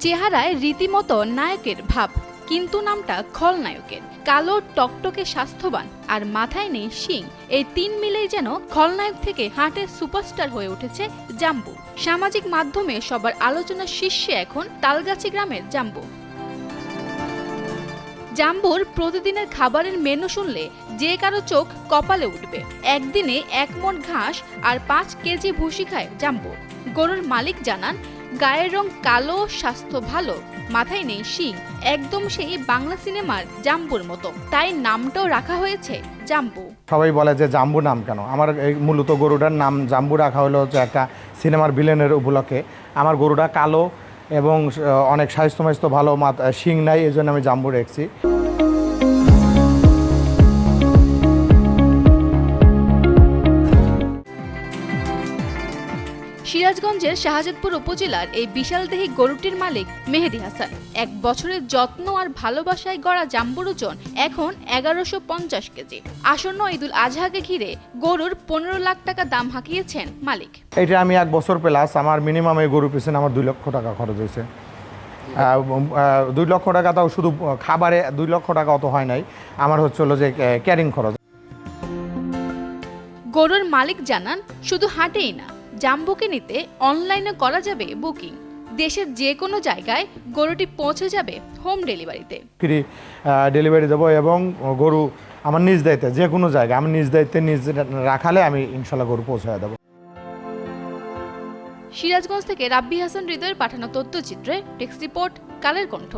চেহারায় রীতিমতো নায়কের ভাব, কিন্তু নামটা খলনায়কের। কালো, টকটকে, স্বাস্থ্যবান আর মাথায় নেই শিং, এই তিন মিলেই যেন খলনায়ক থেকে হার্টের সুপারস্টার হয়ে উঠেছে জাম্বু। সামাজিক মাধ্যমে সবার আলোচনার শীর্ষে এখন তালগাছি গ্রামের জাম্বু। জাম্বুর প্রতিদিনের খাবারের মেনু শুনলে যে কারো চোখ কপালে উঠবে। একদিনে 1 মণ ঘাস আর 5 কেজি ভুসি খায় জাম্বু। গরুর মালিক জানান, গায়ের রং কালো, স্বাস্থ্য ভালো, মাথায় নেই শিং, একদম সেই বাংলা সিনেমার জাম্বুর মতো। তাই নামটাও রাখা হয়েছে জাম্বু। সবাই বলে যে জাম্বু নাম কেন? আমার মূলত গরুটার নাম জাম্বু রাখা হলো হচ্ছে একটা সিনেমার ভিলেনের উপলক্ষে। আমার গরুটা কালো এবং অনেক স্বাস্থ্য ভালো, শিং নাই, এই জন্য আমি জাম্বু রেখেছি। সিরাজগঞ্জের শাহজাদপুর উপজেলার এই বিশালদেহী গরুটির মালিক মেহেদী হাসান। 1 বছরের যত্ন আর ভালোবাসায় গড়া জাম্বুর ওজন এখন 1150 কেজি। আসন্ন ঈদুল আজহাকে ঘিরে গরুর 15 লাখ টাকা দাম হাঁকিয়েছেন মালিক। এটা আমি 1 বছর প্লাস, আমার মিনিমাম এই গরু পিছনে আমার 2 লক্ষ টাকা খরচ হয়েছে। 2 লক্ষ টাকা তাও শুধু খাবারে 2 লক্ষ টাকা অত হয় নাই, আমার হচ্ছে হলো যে ক্যারিং খরচ। গরুর মালিক জানান, শুধু হাটেই না, জাম্বুকে নিতে অনলাইনে করা যাবে বুকিং। দেশের যে কোনো জায়গায় গরুটি পৌঁছে যাবে হোম ডেলিভারিতে। ফ্রি ডেলিভারি দেবো এবং গরু আমার নিজ দায়িত্বে, যে কোনো জায়গায় আমি নিজ দায়িত্বে নিজ রাখালে আমি ইনশাল্লাহ গরু পৌঁছায় দেবো। সিরাজগঞ্জ থেকে রাব্বি হাসান হৃদয়ের পাঠানো তথ্যচিত্রে ডেস্ক রিপোর্ট, কালের কণ্ঠ।